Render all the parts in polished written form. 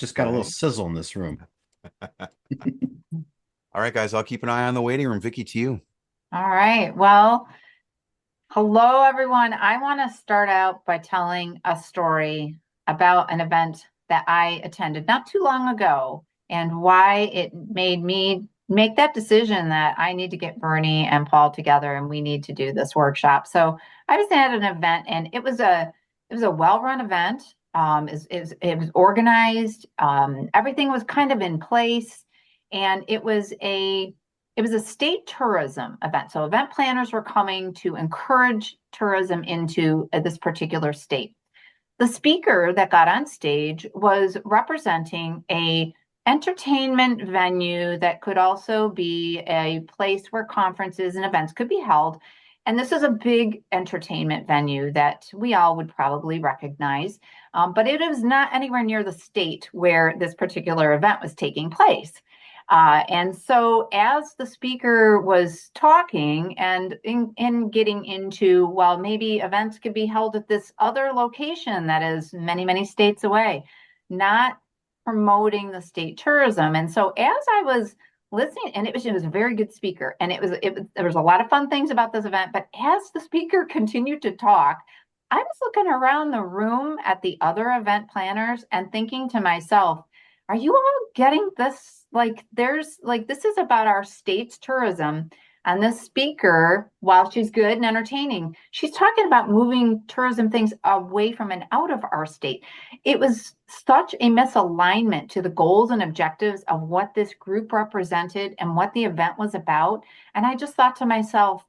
Just got a little Okay. sizzle in this room. All right, guys, I'll keep an eye on the waiting room. Vicky, to you. All right. Well, hello, everyone. I want to start out by telling a story about an event that I attended not too long ago and why it made me make that decision that I need to get Bernie and Paul together and we need to do this workshop. So I was at an event and it was a well-run event. It was organized. Everything was kind of in place, and it was a state tourism event. So event planners were coming to encourage tourism into this particular state. The speaker that got on stage was representing a entertainment venue that could also be a place where conferences and events could be held. And this is a big entertainment venue that we all would probably recognize, but it was not anywhere near the state where this particular event was taking place. And so, as the speaker was talking and in getting into, well, maybe events could be held at this other location that is many, many states away, not promoting the state tourism. And so, as I was listening, and it was a very good speaker, and there was a lot of fun things about this event. But as the speaker continued to talk, I was looking around the room at the other event planners and thinking to myself, are you all getting this? This is about our state's tourism. And this speaker, while she's good and entertaining, she's talking about moving tourism things away from and out of our state. It was such a misalignment to the goals and objectives of what this group represented and what the event was about. And I just thought to myself,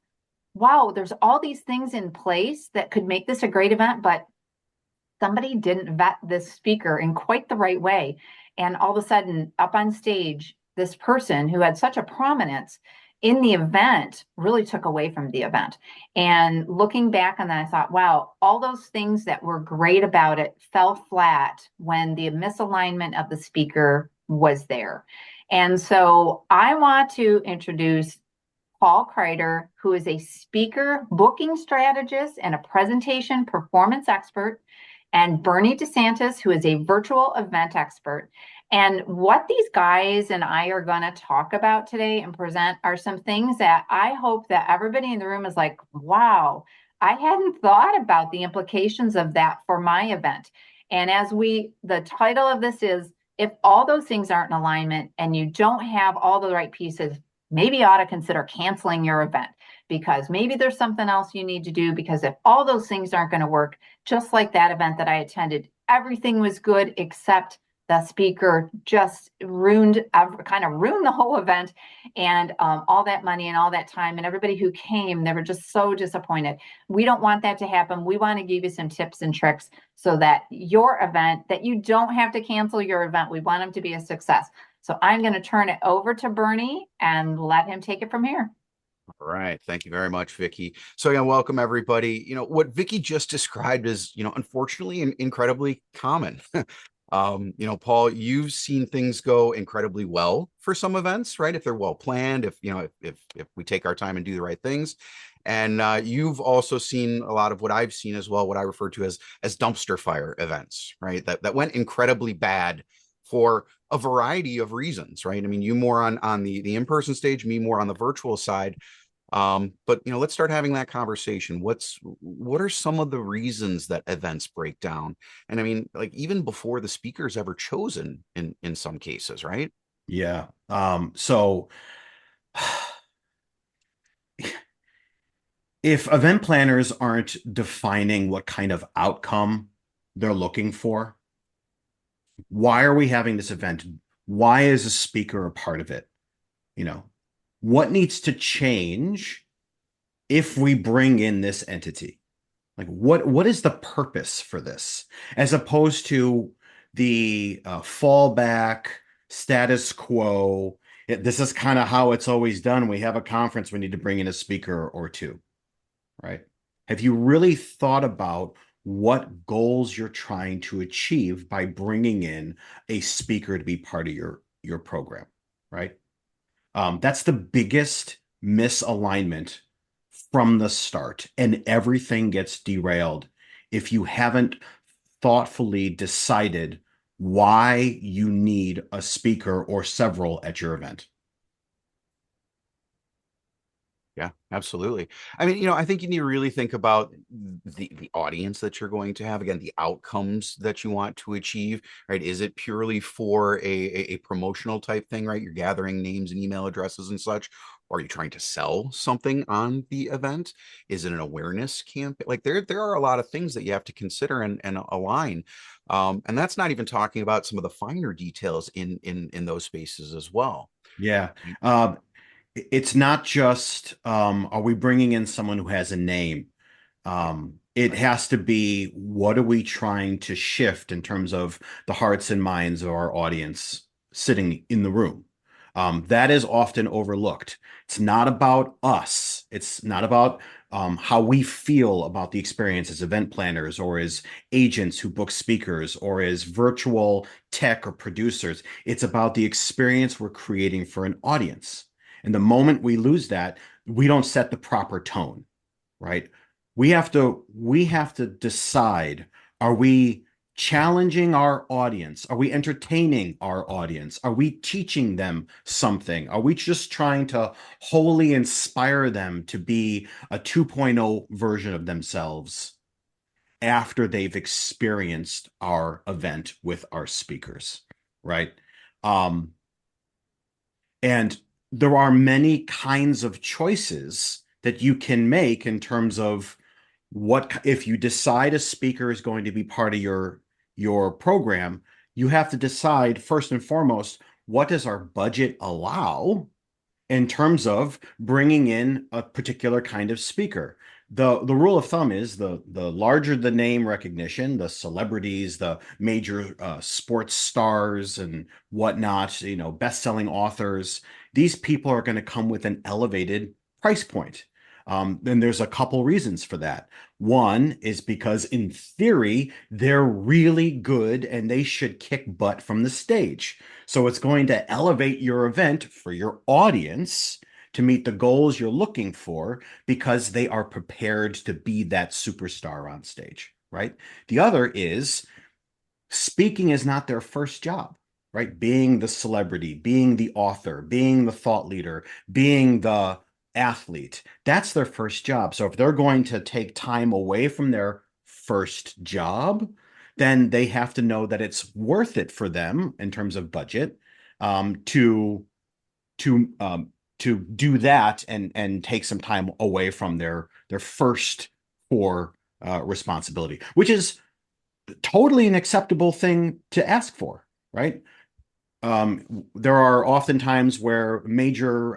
wow, there's all these things in place that could make this a great event, but somebody didn't vet this speaker in quite the right way. And all of a sudden, up on stage, this person who had such a prominence in the event really took away from the event. And looking back on that, I thought, wow, all those things that were great about it fell flat when the misalignment of the speaker was there. And so I want to introduce Paul Kreiter, who is a speaker, booking strategist, and a presentation performance expert, and Bernie DeSantis, who is a virtual event expert. And what these guys and I are going to talk about today and present are some things that I hope that everybody in the room is like, wow, I hadn't thought about the implications of that for my event. And the title of this is, if all those things aren't in alignment and you don't have all the right pieces, maybe you ought to consider canceling your event, because maybe there's something else you need to do. Because if all those things aren't going to work, just like that event that I attended, everything was good except the speaker just kind of ruined the whole event, and all that money and all that time, and everybody who came, they were just so disappointed. We don't want that to happen. We want to give you some tips and tricks so that your event, that you don't have to cancel your event. We want them to be a success. So I'm going to turn it over to Bernie and let him take it from here. All right. Thank you very much, Vicky. So, yeah, welcome everybody. What Vicky just described is, unfortunately and incredibly common. Paul, you've seen things go incredibly well for some events, right? If they're well planned, if we take our time and do the right things. And you've also seen a lot of what I've seen as well, what I refer to as dumpster fire events, right? That went incredibly bad for a variety of reasons, right? I mean, you more on the in-person stage, me more on the virtual side. But let's start having that conversation. What are some of the reasons that events break down? And I mean, like even before the speaker's ever chosen in some cases, right? Yeah. So if event planners aren't defining what kind of outcome they're looking for, why are we having this event? Why is a speaker a part of it? You know, what needs to change if we bring in this entity? Like what is the purpose for this, as opposed to the fallback status quo? This is kind of how it's always done. We have a conference, we need to bring in a speaker or two, right? Have you really thought about what goals you're trying to achieve by bringing in a speaker to be part of your program, right? That's the biggest misalignment from the start, and everything gets derailed if you haven't thoughtfully decided why you need a speaker or several at your event. Yeah, absolutely. I mean, I think you need to really think about the audience that you're going to have. Again, the outcomes that you want to achieve, right? Is it purely for a promotional type thing, right? You're gathering names and email addresses and such, or are you trying to sell something on the event? Is it an awareness campaign? Like there are a lot of things that you have to consider and align. And that's not even talking about some of the finer details in those spaces as well. Yeah. Uh, it's not just are we bringing in someone who has a name? It Right. has to be, what are we trying to shift in terms of the hearts and minds of our audience sitting in the room? That is often overlooked. It's not about us. It's not about how we feel about the experience as event planners or as agents who book speakers or as virtual tech or producers. It's about the experience we're creating for an audience. And the moment we lose that, we don't set the proper tone, right? We have to decide, are we challenging our audience? Are we entertaining our audience? Are we teaching them something? Are we just trying to wholly inspire them to be a 2.0 version of themselves after they've experienced our event with our speakers, right? Um, and there are many kinds of choices that you can make in terms of what if you decide a speaker is going to be part of your program. You have to decide first and foremost, what does our budget allow in terms of bringing in a particular kind of speaker. The rule of thumb is the larger the name recognition, the celebrities, the major sports stars and whatnot, best-selling authors, these people are going to come with an elevated price point. And there's a couple reasons for that. One is because in theory, they're really good and they should kick butt from the stage. So it's going to elevate your event for your audience to meet the goals you're looking for because they are prepared to be that superstar on stage, right? The other is speaking is not their first job, right? Being the celebrity, being the author, being the thought leader, being the athlete, that's their first job. So if they're going to take time away from their first job, then they have to know that it's worth it for them in terms of budget um, to to um, to do that and take some time away from their first core responsibility, which is totally an acceptable thing to ask for, right? There are often times where major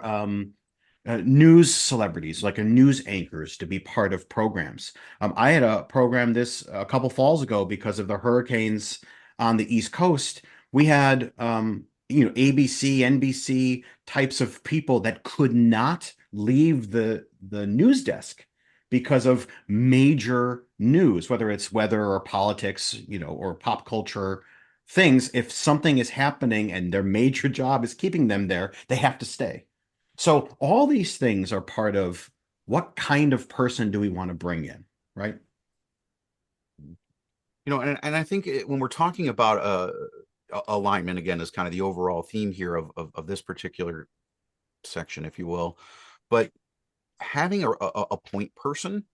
news celebrities, like a news anchors, to be part of programs. I had a program this a couple falls ago because of the hurricanes on the East Coast. We had ABC, NBC types of people that could not leave the news desk because of major news, whether it's weather or politics, or pop culture things. If something is happening and their major job is keeping them there, they have to stay. So all these things are part of what kind of person do we want to bring in, right? And I think when we're talking about alignment, again, is kind of the overall theme here of this particular section, if you will. But having a point person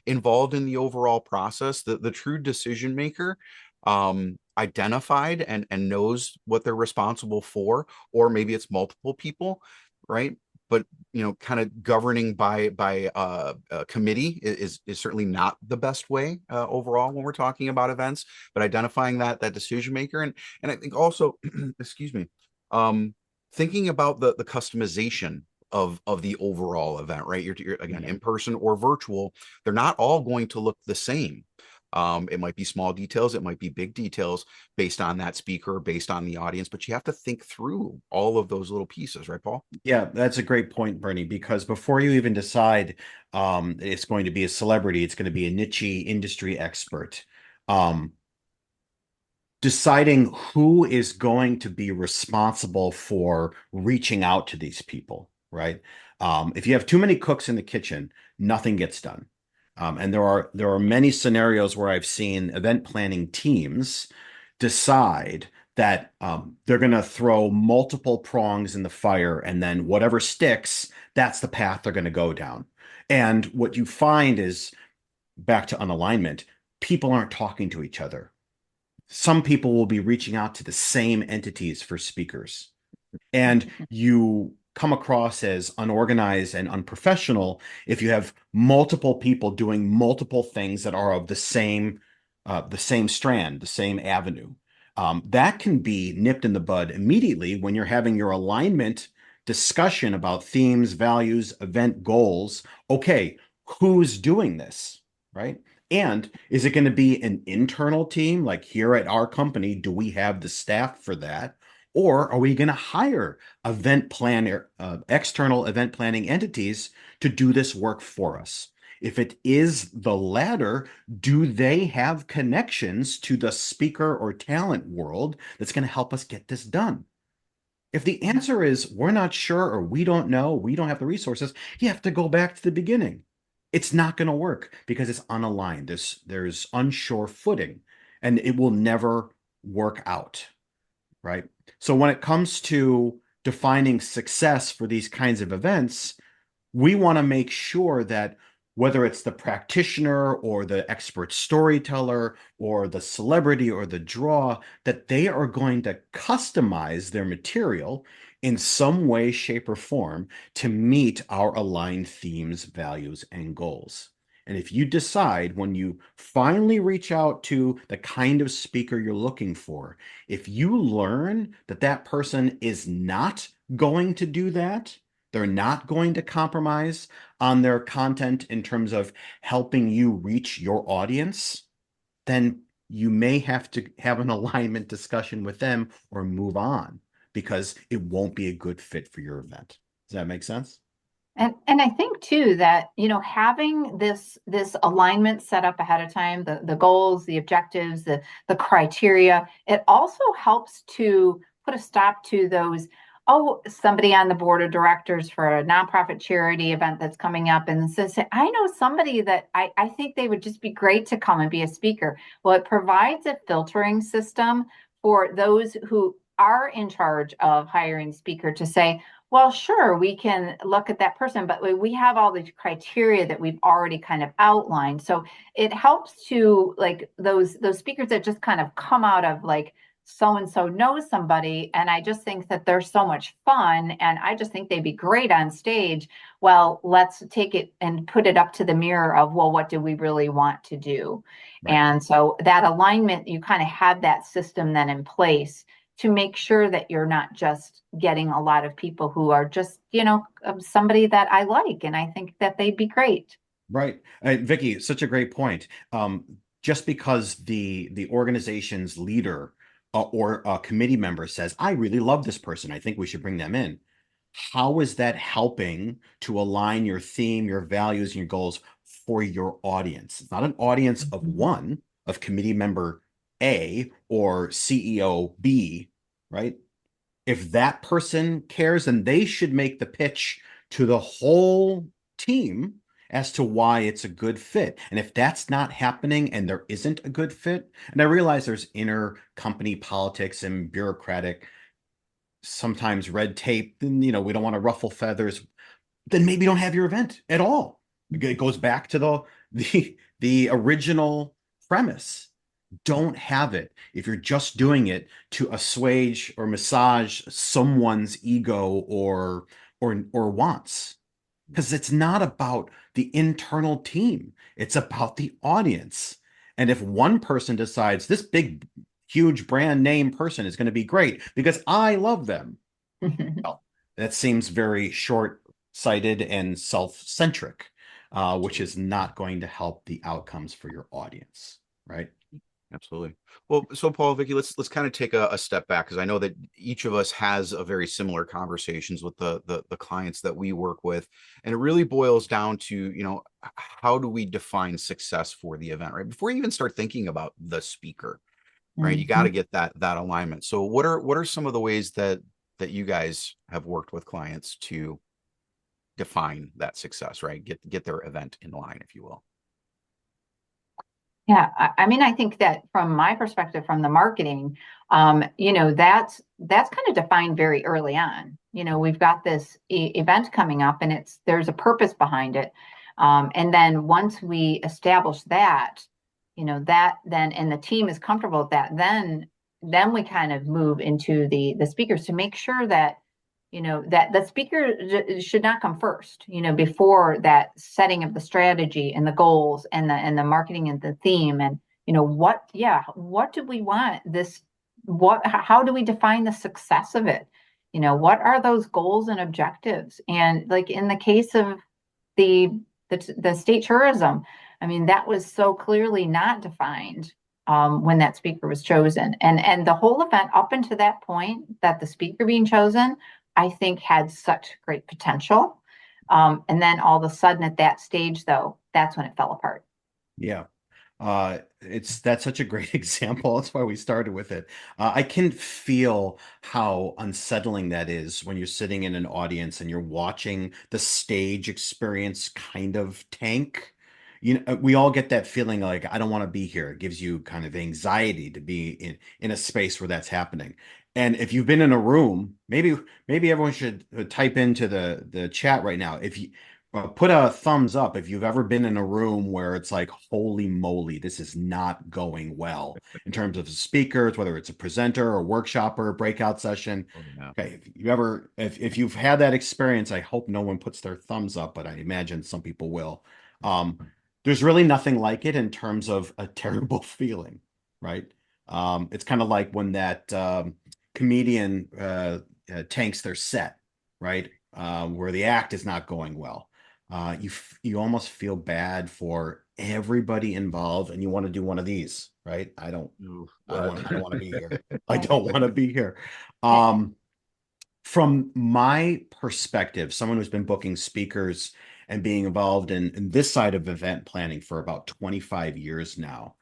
involved in the overall process, the true decision maker, identified and knows what they're responsible for, or maybe it's multiple people, right? But kind of governing by committee is certainly not the best way overall when we're talking about events. But identifying that decision maker, and I think also, excuse me, thinking about the customization of the overall event, right? You're again, Yeah. in person or virtual, they're not all going to look the same. It might be small details, it might be big details based on that speaker, based on the audience, but you have to think through all of those little pieces, right, Paul? Yeah, that's a great point, Bernie, because before you even decide it's going to be a celebrity, it's going to be a niche industry expert, um, deciding who is going to be responsible for reaching out to these people, right? If you have too many cooks in the kitchen, nothing gets done. And there are many scenarios where I've seen event planning teams decide that they're going to throw multiple prongs in the fire, and then whatever sticks, that's the path they're going to go down. And what you find is, back to unalignment, people aren't talking to each other. Some people will be reaching out to the same entities for speakers, and you come across as unorganized and unprofessional if you have multiple people doing multiple things that are of the same strand, the same avenue. That can be nipped in the bud immediately when you're having your alignment discussion about themes, values, event goals. Okay, who's doing this, right? And is it going to be an internal team? Like here at our company, do we have the staff for that? Or are we going to hire event planner, external event planning entities to do this work for us? If it is the latter, do they have connections to the speaker or talent world that's going to help us get this done? If the answer is we're not sure or we don't know, we don't have the resources, you have to go back to the beginning. It's not going to work because it's unaligned. There's unsure footing, and it will never work out, right? So when it comes to defining success for these kinds of events, we want to make sure that whether it's the practitioner or the expert storyteller or the celebrity or the draw, that they are going to customize their material in some way, shape, or form to meet our aligned themes, values, and goals. And if you decide when you finally reach out to the kind of speaker you're looking for, if you learn that that person is not going to do that, they're not going to compromise on their content in terms of helping you reach your audience, then you may have to have an alignment discussion with them or move on because it won't be a good fit for your event. Does that make sense? And I think too that, having this alignment set up ahead of time, the goals, the objectives, the criteria, it also helps to put a stop to those, oh, somebody on the board of directors for a nonprofit charity event that's coming up and says, I know somebody that I think they would just be great to come and be a speaker. Well, it provides a filtering system for those who are in charge of hiring speaker to say, well, sure, we can look at that person, but we have all these criteria that we've already kind of outlined. So it helps to, like, those speakers that just kind of come out of like so and so knows somebody, and I just think that they're so much fun, and I just think they'd be great on stage. Well, let's take it and put it up to the mirror of, well, what do we really want to do? Right. And so that alignment, you kind of have that system then in place to make sure that you're not just getting a lot of people who are just, somebody that I like and I think that they'd be great. Right. Vicky, such a great point. Just because the organization's leader or a committee member says, I really love this person, I think we should bring them in. How is that helping to align your theme, your values, and your goals for your audience? It's not an audience of one, of committee member A or CEO B, right? If that person cares, then they should make the pitch to the whole team as to why it's a good fit. And if that's not happening and there isn't a good fit, and I realize there's inner company politics and bureaucratic, sometimes red tape, and we don't want to ruffle feathers, then maybe don't have your event at all. It goes back to the original premise. Don't have it if you're just doing it to assuage or massage someone's ego or wants, because it's not about the internal team, it's about the audience. And if one person decides this big huge brand name person is going to be great because I love them, well, that seems very short-sighted and self-centric, which is not going to help the outcomes for your audience, right? Absolutely. Well, so Paul, Vicky, let's kind of take a step back, because I know that each of us has a very similar conversations with the clients that we work with, and it really boils down to, how do we define success for the event, right? Before you even start thinking about the speaker, right? You got to get that alignment. So what are some of the ways that you guys have worked with clients to define that success, right? Get their event in line, if you will. Yeah, I mean, I think that from my perspective, from the marketing, that's kind of defined very early on. We've got this event coming up, and there's a purpose behind it. And then once we establish that, that then and the team is comfortable with that, then we kind of move into the speakers to make sure that that the speaker should not come first, before that setting of the strategy and the goals and the marketing and the theme and what do we want this what how do we define the success of it, what are those goals and objectives, and like in the case of the the state tourism, I mean that was so clearly not defined when that speaker was chosen, and the whole event up until that point that the speaker being chosen I think had such great potential. And then all of a sudden at that stage, though, that's when it fell apart. Yeah. That's such a great example. That's why we started with it. I can feel how unsettling that is when you're sitting in an audience and you're watching the stage experience kind of tank. We all get that feeling like I don't want to be here. It gives you kind of anxiety to be in a space where that's happening. And if you've been in a room, maybe everyone should type into the chat right now. If you put a thumbs up if you've ever been in a room where it's like, holy moly, this is not going well in terms of the speakers, whether it's a presenter or workshop or a breakout session. Oh, yeah. Okay, if you've had that experience, I hope no one puts their thumbs up, but I imagine some people will. There's really nothing like it in terms of a terrible feeling, right? It's kind of like when that comedian tanks their set, right? Where the act is not going well. You almost feel bad for everybody involved, and you want to do one of these, right? I don't want to be here. I don't want to be here. From my perspective, someone who's been booking speakers and being involved in this side of event planning for about 25 years now.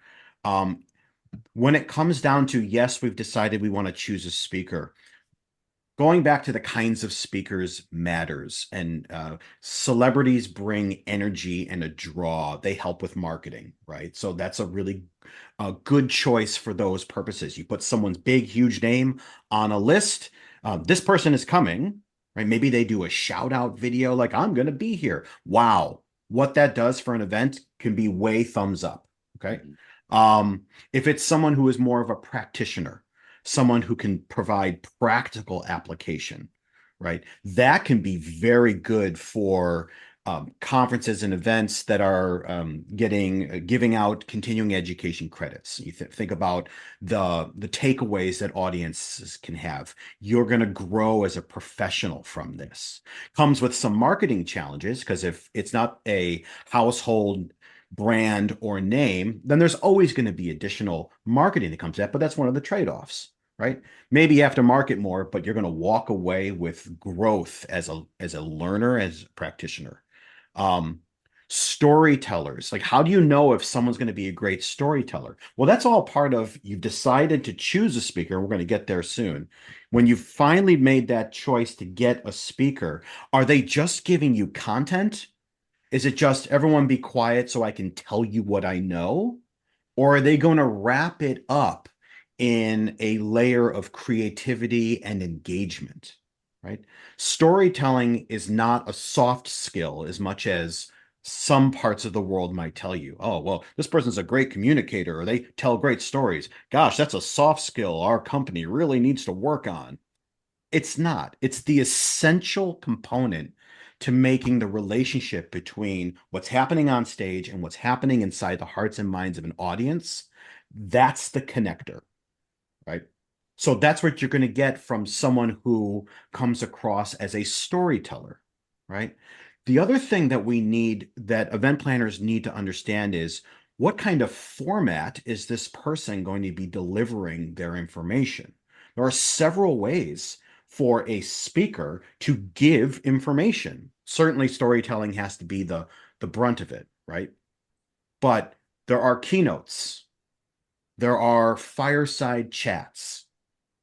When it comes down to, yes, we've decided we want to choose a speaker. Going back to the kinds of speakers matters, and celebrities bring energy and a draw. They help with marketing, right? So that's a really good choice for those purposes. You put someone's big, huge name on a list. This person is coming, right? Maybe they do a shout out video like, I'm going to be here. Wow. What that does for an event can be way thumbs up. Okay. If it's someone who is more of a practitioner, someone who can provide practical application, right? That can be very good for conferences and events that are giving out continuing education credits. You think about the takeaways that audiences can have. You're going to grow as a professional from this. Comes with some marketing challenges, because if it's not a household brand or name, then there's always going to be additional marketing that comes up, but that's one of the trade-offs, right? Maybe you have to market more, but you're going to walk away with growth as a learner, as a practitioner. Storytellers, like, how do you know if someone's going to be a great storyteller? Well, that's all part of, you've decided to choose a speaker. We're going to get there soon. When you finally made that choice to get a speaker, are they just giving you content? Is it just everyone be quiet so I can tell you what I know? Or are they going to wrap it up in a layer of creativity and engagement, right? Storytelling is not a soft skill as much as some parts of the world might tell you, oh, well, this person's a great communicator, or they tell great stories. Gosh, that's a soft skill our company really needs to work on. It's not. It's the essential component to making the relationship between what's happening on stage and what's happening inside the hearts and minds of an audience. That's the connector, right? So that's what you're going to get from someone who comes across as a storyteller, right? The other thing that we need, that event planners need to understand, is what kind of format is this person going to be delivering their information? There are several ways for a speaker to give information. Certainly storytelling has to be the brunt of it, right? But there are keynotes. There are fireside chats,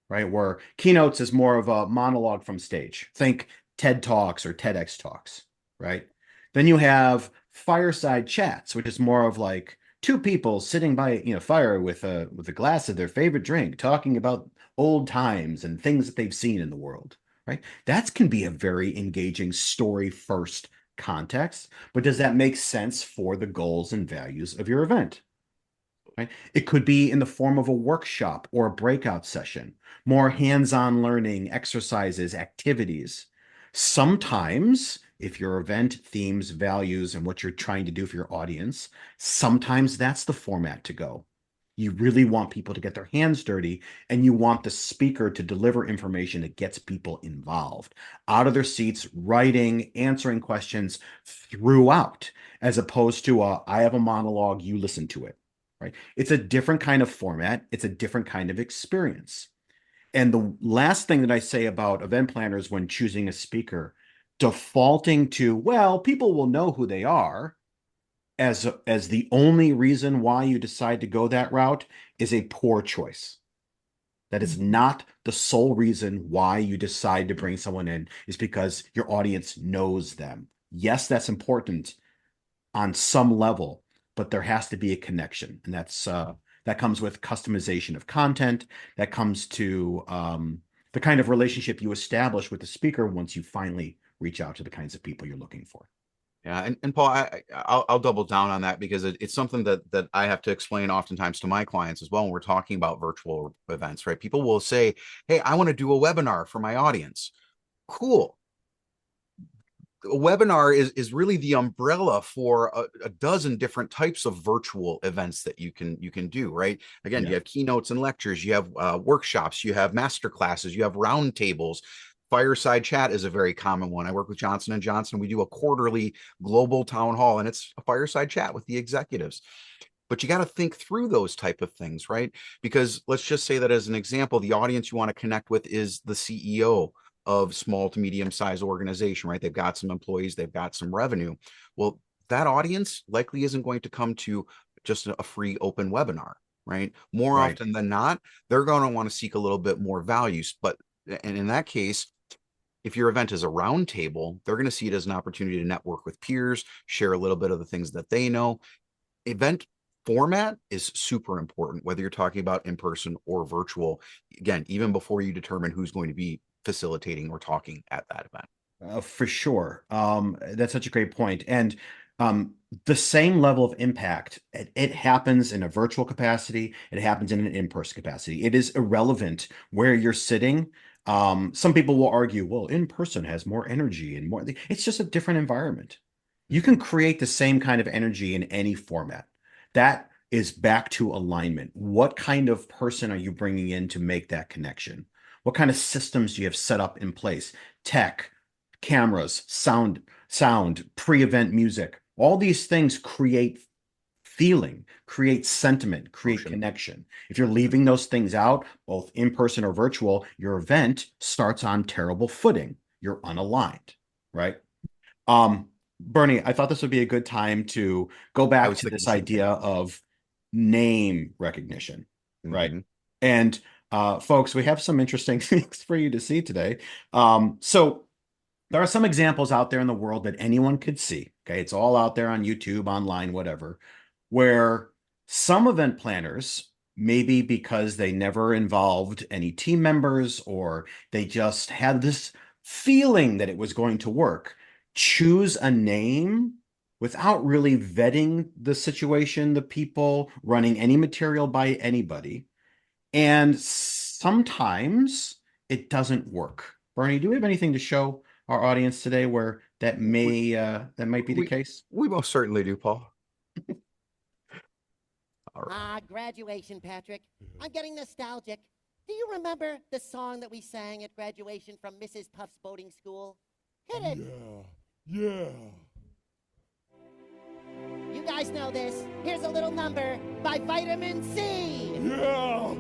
right? Where keynotes is more of a monologue from stage. Think TED Talks or TEDx Talks, right? Then you have fireside chats, which is more of like two people sitting by, fire with a glass of their favorite drink, talking about old times and things that they've seen in the world, right? That can be a very engaging story first context, but does that make sense for the goals and values of your event? Right? It could be in the form of a workshop or a breakout session, more hands-on learning, exercises, activities. Sometimes, if your event themes, values, and what you're trying to do for your audience, sometimes that's the format to go. You really want people to get their hands dirty, and you want the speaker to deliver information that gets people involved, out of their seats, writing, answering questions throughout, as opposed to I have a monologue, you listen to it. Right? It's a different kind of format. It's a different kind of experience. And the last thing that I say about event planners when choosing a speaker, defaulting to, well, people will know who they are as the only reason why you decide to go that route is a poor choice. That is not the sole reason why you decide to bring someone in, is because your audience knows them. Yes, that's important on some level, but there has to be a connection, and that comes with customization of content. That comes to the kind of relationship you establish with the speaker once you finally reach out to the kinds of people you're looking for. Yeah, and Paul, I'll double down on that because it's something that I have to explain oftentimes to my clients as well when we're talking about virtual events, right? People will say, "Hey, I want to do a webinar for my audience." Cool. A webinar is really the umbrella for a dozen different types of virtual events that you can do, right? Again, you have keynotes and lectures, you have workshops, you have master classes, you have roundtables. Fireside chat is a very common one. I work with Johnson & Johnson. We do a quarterly global town hall, and it's a fireside chat with the executives. But you got to think through those type of things, right? Because let's just say that as an example, the audience you want to connect with is the CEO of small to medium sized organization, right? They've got some employees, they've got some revenue. Well, that audience likely isn't going to come to just a free open webinar, right? More often than not, they're going to want to seek a little bit more values. And in that case, if your event is a roundtable, they're going to see it as an opportunity to network with peers, share a little bit of the things that they know. Event format is super important, whether you're talking about in person or virtual. Again, even before you determine who's going to be facilitating or talking at that event. For sure. That's such a great point. And the same level of impact, it happens in a virtual capacity, it happens in an in-person capacity. It is irrelevant where you're sitting. Some people will argue, well, in person has more energy and more. It's just a different environment. You can create the same kind of energy in any format. That is back to alignment. What kind of person are you bringing in to make that connection? What kind of systems do you have set up in place? Tech, cameras, sound, pre-event music. All these things create feeling, create sentiment, create connection. If you're leaving those things out, both in person or virtual, your event starts on terrible footing. You're unaligned, right? Bernie, I thought this would be a good time to go back to this idea of name recognition, right? And folks, we have some interesting things for you to see today. So there are some examples out there in the world that anyone could see. Okay, it's all out there on YouTube, online, whatever, where some event planners, maybe because they never involved any team members or they just had this feeling that it was going to work, choose a name without really vetting the situation, the people, running any material by anybody. And sometimes it doesn't work. Bernie, do we have anything to show our audience today where that might be the case? We most certainly do, Paul. Graduation, Patrick. I'm getting nostalgic. Do you remember the song that we sang at graduation from Mrs. Puff's boating school? Hit it. Yeah. You guys know this. Here's a little number by Vitamin C. Yeah.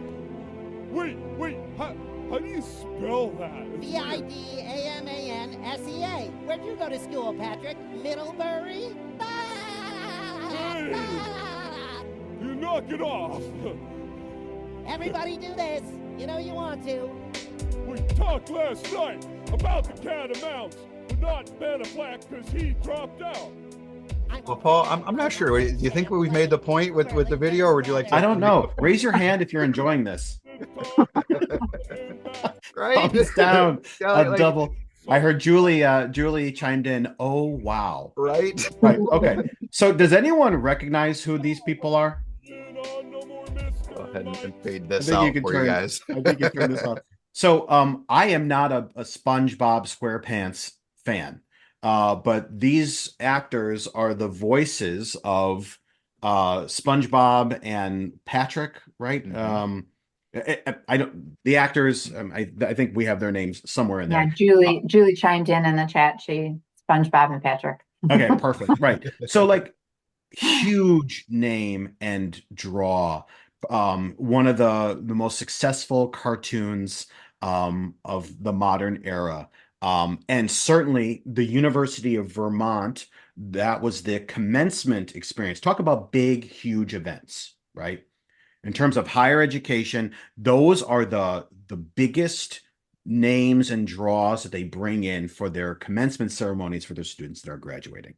Wait. How do you spell that? VidamanSea. Where'd you go to school, Patrick? Middlebury? Hey, you knock it off. Everybody do this. You know you want to. We talked last night about the Catamounts, but not Ben Affleck because he dropped out. Well, Paul, I'm not sure. Do you think we've made the point with the video, or would you like to? I don't know. Raise your hand if you're enjoying this. Right? Thumbs down. Yeah, A double. I heard Julie chimed in. Oh wow. Right. Right. Okay. So does anyone recognize who these people are? Go ahead and fade I this think out you can for turn. you guys. I think you can turn this off. So I am not a SpongeBob SquarePants fan. But these actors are the voices of SpongeBob and Patrick, right? Mhm. I don't the actors. I think we have their names somewhere in Yeah, there. Julie chimed in the chat. She SpongeBob and Patrick. Okay, perfect. Right. So like huge name and draw. One of the most successful cartoons of the modern era. And certainly the University of Vermont, that was the commencement experience. Talk about big, huge events, right? In terms of higher education, those are the biggest names and draws that they bring in for their commencement ceremonies for their students that are graduating.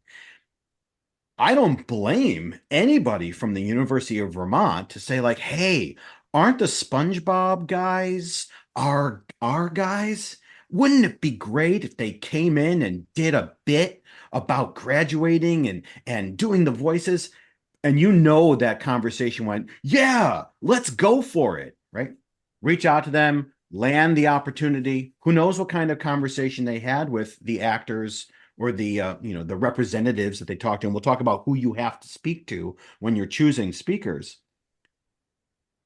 I don't blame anybody from the University of Vermont to say like, hey, aren't the SpongeBob guys our guys? Wouldn't it be great if they came in and did a bit about graduating and doing the voices? And you know that conversation went, yeah, let's go for it, right? Reach out to them, land the opportunity. Who knows what kind of conversation they had with the actors or the the representatives that they talked to. And we'll talk about who you have to speak to when you're choosing speakers.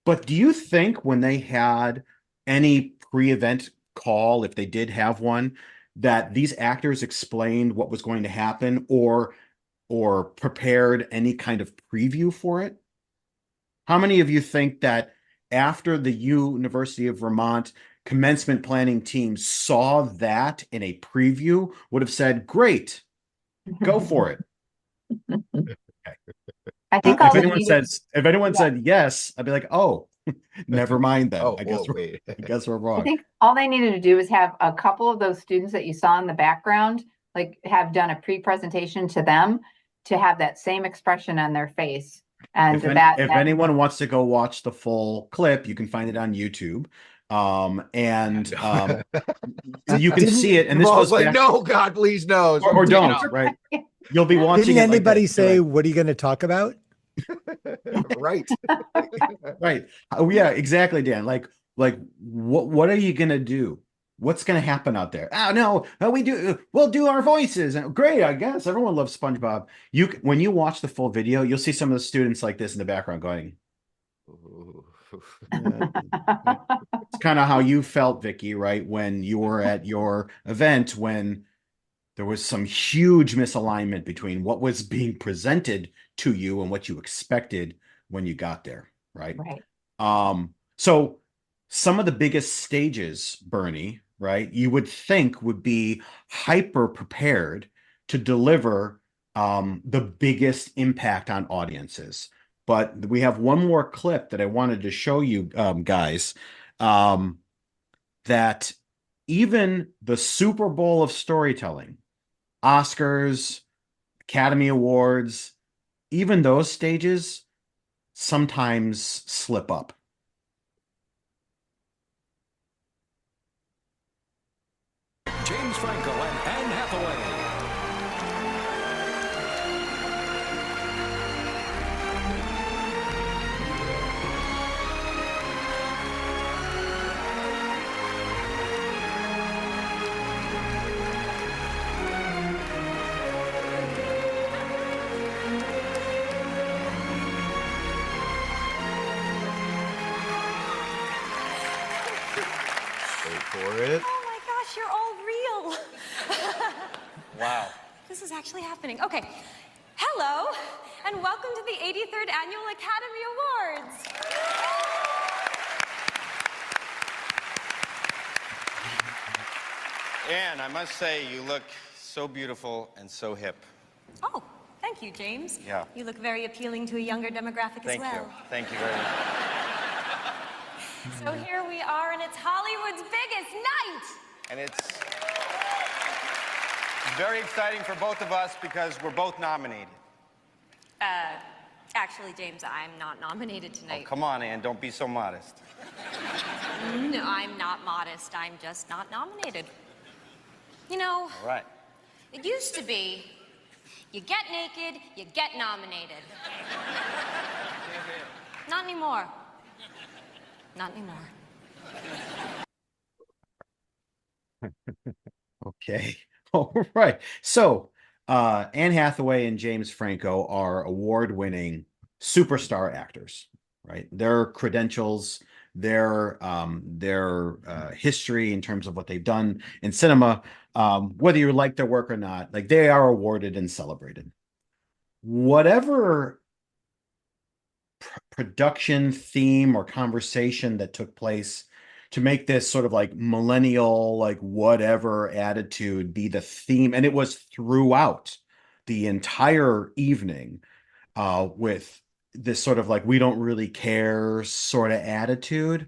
But do you think when they had any pre-event call, if they did have one, that these actors explained what was going to happen or prepared any kind of preview for it? How many of you think that after the University of Vermont commencement planning team saw that in a preview would have said, great, go for it? I think all If they anyone needed, said yes, I'd be like, oh, never mind then. Oh, I guess wait. I guess we're I wrong. think all they needed to do was have a couple of those students that you saw in the background, like have done a pre-presentation to them to have that same expression on their face. And If anyone wants to go watch the full clip, you can find it on YouTube. You can see it. And this Paul's goes like, back, no, God, please, no. or don't, right? You'll be watching Didn't it like anybody that. say, what are you going to talk about? Right. Right. Oh, yeah, exactly, Dan. Like what are you gonna do? What's gonna happen out there? Oh no, we'll do our voices. And great, I guess. Everyone loves SpongeBob. When you watch the full video, you'll see some of the students like this in the background going. It's kind of how you felt, Vicky, right? When you were at your event when there was some huge misalignment between what was being presented to you and what you expected when you got there, right? Right. So some of the biggest stages, Bernie, right, you would think would be hyper prepared to deliver the biggest impact on audiences. But we have one more clip that I wanted to show you guys, that even the Super Bowl of storytelling, Oscars, Academy Awards, even those stages sometimes slip up. James Franco and Anne Hathaway. Wait for it. Oh my gosh, you're all real. Wow. This is actually happening. Okay. Hello, and welcome to the 83rd Annual Academy Awards. Anne, I must say, you look so beautiful and so hip. Oh, thank you, James. Yeah. You look very appealing to a younger demographic Thank as you. well. Thank you very much. So here we are, and it's Hollywood's biggest night. And it's very exciting for both of us because we're both nominated. Actually, James, I'm not nominated Oh, tonight. come on, Ann, don't be so modest. No, I'm not modest. I'm just not nominated. You know, All right. it used to be, you get naked, you get nominated. Not anymore. Not anymore. Okay. All right. So, Anne Hathaway and James Franco are award-winning superstar actors, right? Their credentials, their history in terms of what they've done in cinema, whether you like their work or not, like they are awarded and celebrated. Whatever production theme or conversation that took place to make this sort of like millennial, like whatever attitude be the theme. And it was throughout the entire evening with this sort of like, we don't really care sort of attitude,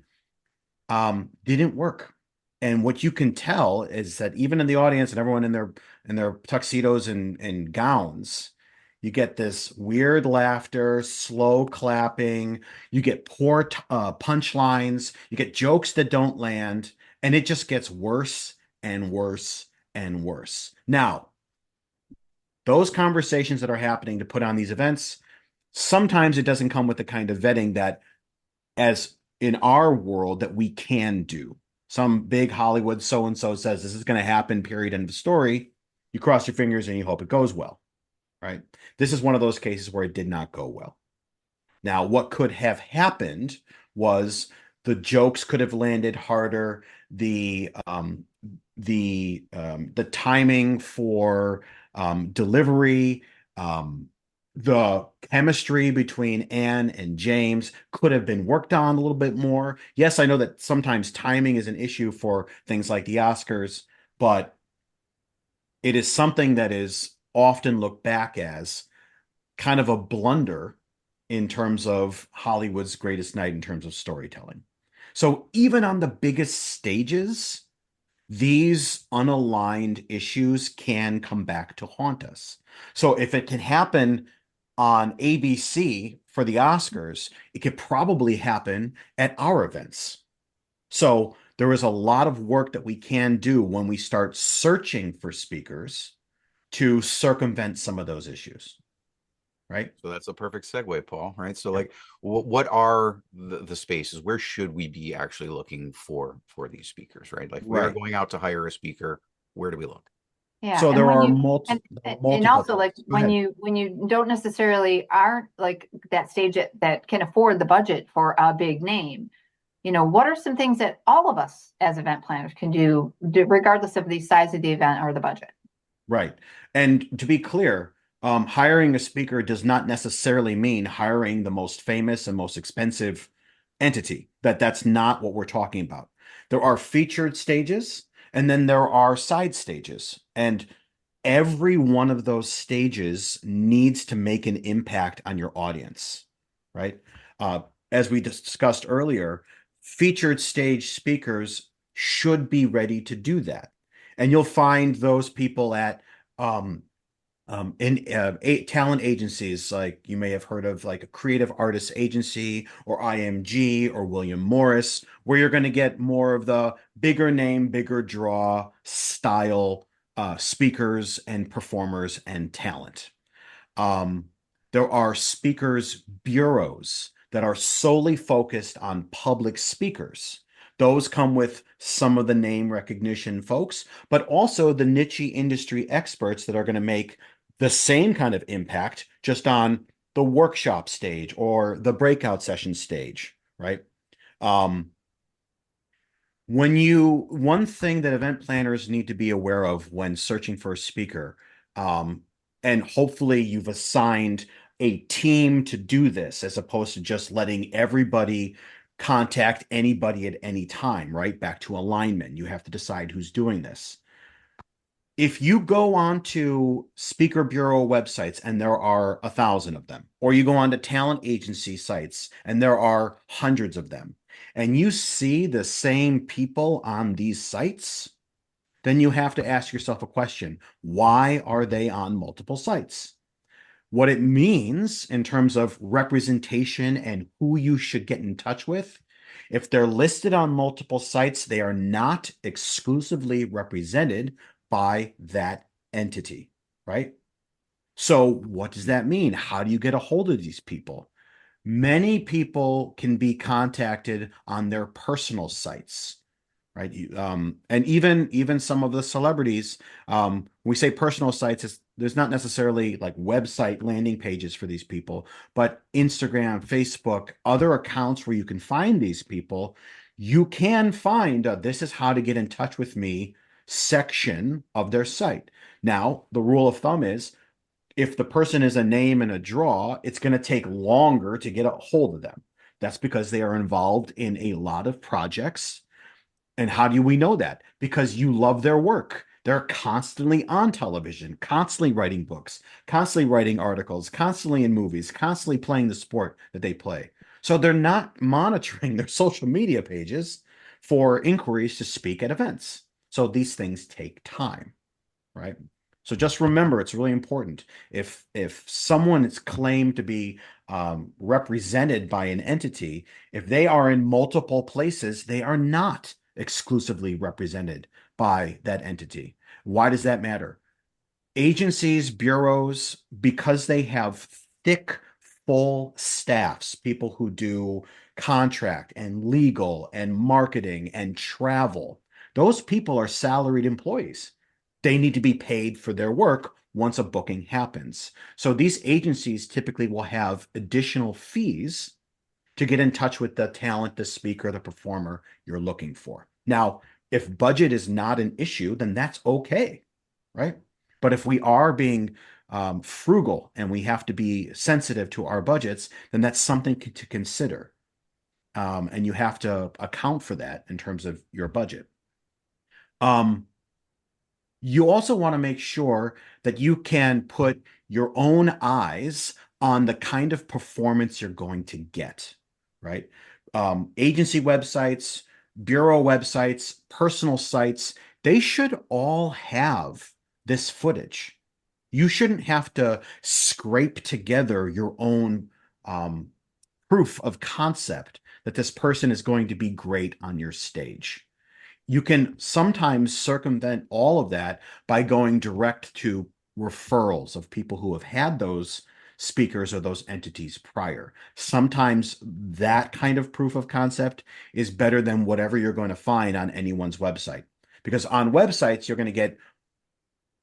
didn't work. And what you can tell is that even in the audience and everyone in their tuxedos and gowns, you get this weird laughter, slow clapping, you get poor punchlines, you get jokes that don't land, and it just gets worse and worse and worse. Now, those conversations that are happening to put on these events, sometimes it doesn't come with the kind of vetting that, as in our world, that we can do. Some big Hollywood so-and-so says this is going to happen, period, end of story. You cross your fingers and you hope it goes well, right? This is one of those cases where it did not go well. Now, what could have happened was the jokes could have landed harder. The timing for delivery, the chemistry between Anne and James could have been worked on a little bit more. Yes, I know that sometimes timing is an issue for things like the Oscars, but it is something that is often looked back as kind of a blunder in terms of Hollywood's greatest night in terms of storytelling. So even on the biggest stages, these unaligned issues can come back to haunt us. So if it can happen on ABC for the Oscars, it could probably happen at our events. So there is a lot of work that we can do when we start searching for speakers to circumvent some of those issues. Right. So that's a perfect segue, Paul. Right. So, like, what are the spaces? Where should we be actually looking for these speakers? Right. Like, we are going out to hire a speaker. Where do we look? Yeah. So and there when are you- multiple. And also, like Go ahead. when you don't necessarily aren't like that stage that can afford the budget for a big name, you know, what are some things that all of us as event planners can do regardless of the size of the event or the budget? Right. And to be clear, hiring a speaker does not necessarily mean hiring the most famous and most expensive entity. That's not what we're talking about. There are featured stages, and then there are side stages. And every one of those stages needs to make an impact on your audience, right? As we discussed earlier, featured stage speakers should be ready to do that. And you'll find those people at talent agencies, like you may have heard of, like a creative artist agency or IMG or William Morris, where you're going to get more of the bigger name, bigger draw style speakers and performers and talent. There are speakers bureaus that are solely focused on public speakers. Those come with some of the name recognition folks, but also the niche industry experts that are going to make the same kind of impact just on the workshop stage or the breakout session stage, right? One thing that event planners need to be aware of when searching for a speaker, and hopefully you've assigned a team to do this as opposed to just letting everybody contact anybody at any time, right? Back to alignment. You have to decide who's doing this. If you go on to speaker bureau websites and there are 1,000 of them, or you go on to talent agency sites and there are hundreds of them, and you see the same people on these sites, then you have to ask yourself a question. Why are they on multiple sites? What it means in terms of representation and who you should get in touch with, if they're listed on multiple sites, they are not exclusively represented by that entity, right? So what does that mean? How do you get a hold of these people? Many people can be contacted on their personal sites, right? And even some of the celebrities, when we say personal sites, there's not necessarily like website landing pages for these people, but Instagram, Facebook, other accounts where you can find these people, you can find this is how to get in touch with me section of their site. Now, the rule of thumb is if the person is a name and a draw, it's going to take longer to get a hold of them. That's because they are involved in a lot of projects. And how do we know that? Because you love their work. They're constantly on television, constantly writing books, constantly writing articles, constantly in movies, constantly playing the sport that they play. So they're not monitoring their social media pages for inquiries to speak at events. So these things take time, right? So just remember, it's really important. If someone is claimed to be represented by an entity, if they are in multiple places, they are not exclusively represented by that entity. Why does that matter? Agencies, bureaus, because they have thick, full staffs, people who do contract and legal and marketing and travel, those people are salaried employees. They need to be paid for their work once a booking happens. So these agencies typically will have additional fees to get in touch with the talent, the speaker, the performer you're looking for. Now, if budget is not an issue, then that's okay, right? But if we are being frugal and we have to be sensitive to our budgets, then that's something to consider. And you have to account for that in terms of your budget. You also want to make sure that you can put your own eyes on the kind of performance you're going to get, right? Agency websites, bureau websites, personal sites, they should all have this footage. You shouldn't have to scrape together your own proof of concept that this person is going to be great on your stage. You can sometimes circumvent all of that by going direct to referrals of people who have had those speakers or those entities prior. Sometimes that kind of proof of concept is better than whatever you're going to find on anyone's website. Because on websites, you're going to get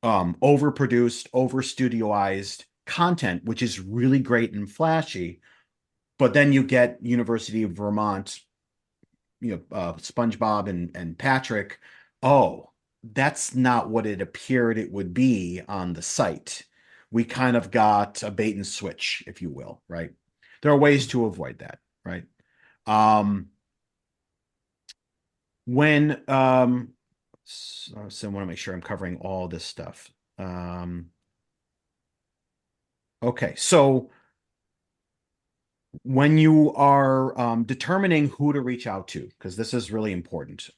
overproduced, over-studioized content, which is really great and flashy. But then you get University of Vermont, SpongeBob and Patrick. Oh, that's not what it appeared it would be on the site. We kind of got a bait and switch, if you will, right? There are ways to avoid that, right? So I want to make sure I'm covering all this stuff. Okay, so when you are determining who to reach out to, because this is really important,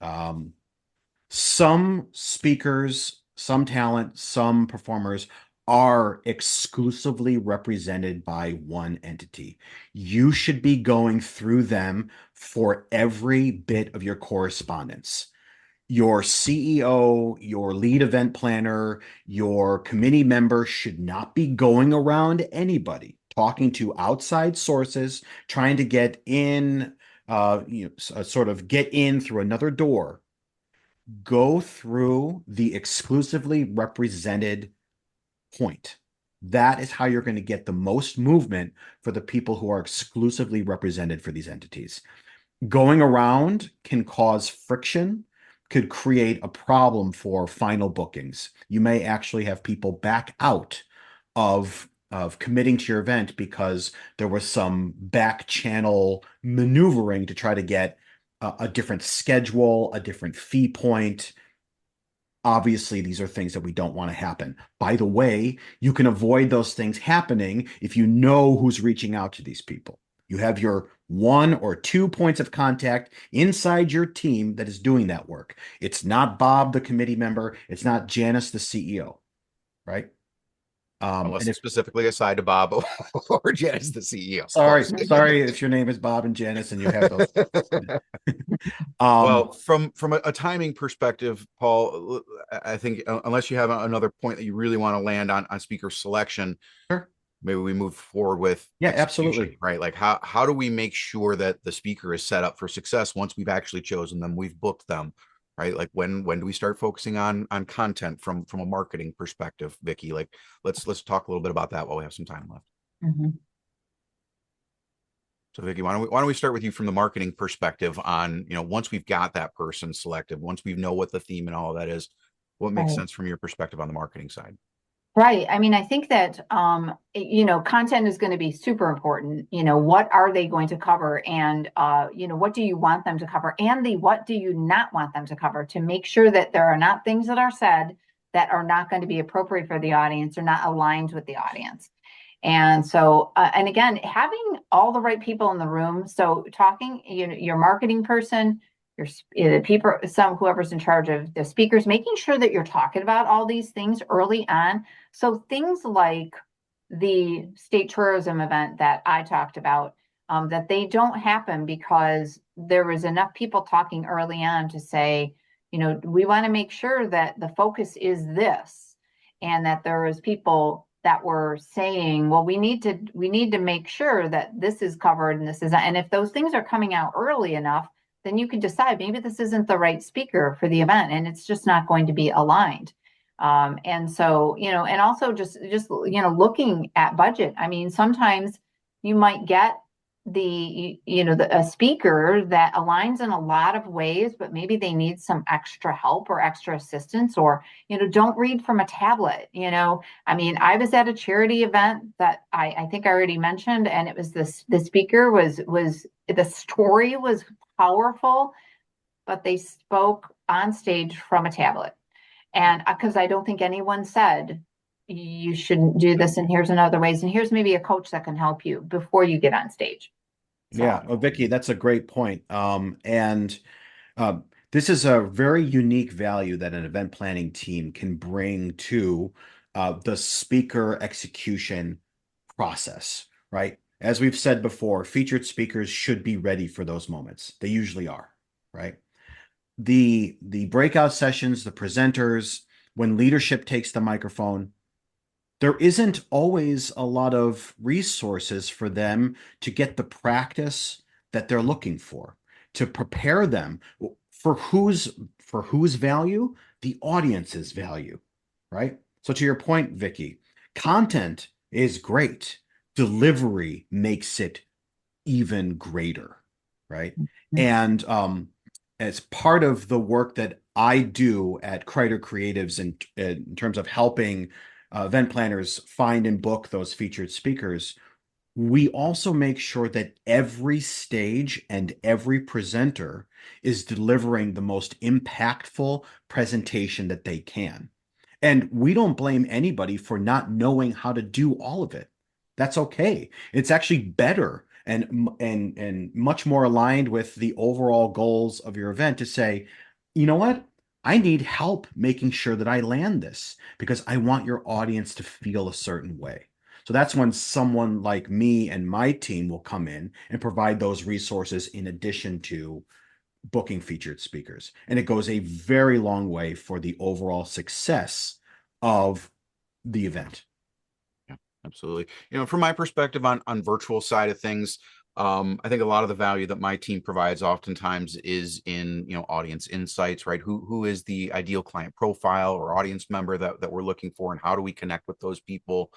some speakers, some talent, some performers are exclusively represented by one entity. You should be going through them for every bit of your correspondence. Your CEO, your lead event planner, your committee member should not be going around anybody, talking to outside sources, trying to get in, sort of get in through another door. Go through the exclusively represented point. That is how you're going to get the most movement for the people who are exclusively represented for these entities. Going around can cause friction, could create a problem for final bookings. You may actually have people back out of committing to your event because there was some back channel maneuvering to try to get a different schedule, a different fee point. Obviously, these are things that we don't want to happen. By the way, you can avoid those things happening if you know who's reaching out to these people. You have your 1 or 2 points of contact inside your team that is doing that work. It's not Bob, the committee member. It's not Janice, the CEO, right? Unless And it's specifically assigned to Bob or Janice, the CEO. sorry if your name is Bob and Janice and you have those. Well, from a timing perspective, Paul, I think unless you have another point that you really want to land on speaker selection, Sure. maybe we move forward with Yeah, execution, absolutely. right? Like how do we make sure that the speaker is set up for success once we've actually chosen them, we've booked them, right? Like when do we start focusing on content from a marketing perspective, Vicky? Like let's talk a little bit about that while we have some time left. Mhm. So Vicky, why don't we start with you from the marketing perspective on, once we've got that person selected, once we know what the theme and all of that is, what makes Right. sense from your perspective on the marketing side? Right. I mean, I think that, content is going to be super important. What are they going to cover? And, what do you want them to cover? And what do you not want them to cover, to make sure that there are not things that are said that are not going to be appropriate for the audience or not aligned with the audience. And so, and again, having all the right people in the room. So talking, your marketing person, the people, whoever's in charge of the speakers, making sure that you're talking about all these things early on. So things like the state tourism event that I talked about, that they don't happen because there was enough people talking early on to say, we want to make sure that the focus is this, and that there was people that were saying, well, we need to make sure that this is covered and this is, and if those things are coming out early enough, then you can decide maybe this isn't the right speaker for the event and it's just not going to be aligned. And so, and also just looking at budget. I mean, sometimes you might get a speaker that aligns in a lot of ways, but maybe they need some extra help or extra assistance, or, don't read from a tablet. I mean, I was at a charity event that I think I already mentioned, and it was the speaker was the story was powerful, but they spoke on stage from a tablet. And because I don't think anyone said you shouldn't do this, and here's another ways, and here's maybe a coach that can help you before you get on stage. So. Yeah, Vicky, that's a great point. And this is a very unique value that an event planning team can bring to the speaker execution process, right? As we've said before, featured speakers should be ready for those moments. They usually are, right? The breakout sessions, the presenters, when leadership takes the microphone, there isn't always a lot of resources for them to get the practice that they're looking for, to prepare them for whose value? The audience's value, right? So to your point, Vicky, content is great. Delivery makes it even greater, right? And as part of the work that I do at Kreiter Creatives in terms of helping event planners find and book those featured speakers, we also make sure that every stage and every presenter is delivering the most impactful presentation that they can. And we don't blame anybody for not knowing how to do all of it. That's okay. It's actually better and much more aligned with the overall goals of your event to say, you know what? I need help making sure that I land this because I want your audience to feel a certain way. So that's when someone like me and my team will come in and provide those resources in addition to booking featured speakers. And it goes a very long way for the overall success of the event. Yeah, absolutely. From my perspective on virtual side of things, I think a lot of the value that my team provides oftentimes is in, audience insights, right? Who is the ideal client profile or audience member that we're looking for, and how do we connect with those people?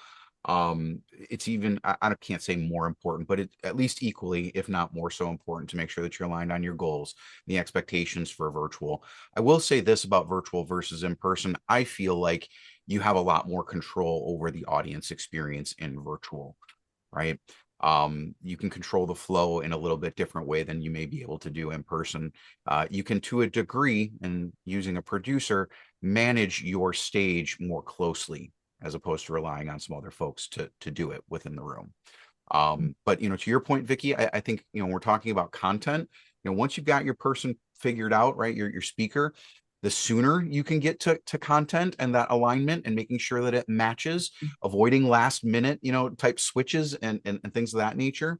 It's even, I can't say more important, but it's at least equally, if not more so important, to make sure that you're aligned on your goals, the expectations for virtual. I will say this about virtual versus in person. I feel like you have a lot more control over the audience experience in virtual, right? You can control the flow in a little bit different way than you may be able to do in person. You can, to a degree, and using a producer, manage your stage more closely as opposed to relying on some other folks to do it within the room. But to your point, Vicky, I think when we're talking about content, once you've got your person figured out, right, your speaker, the sooner you can get to content and that alignment and making sure that it matches, avoiding last minute, type switches and things of that nature,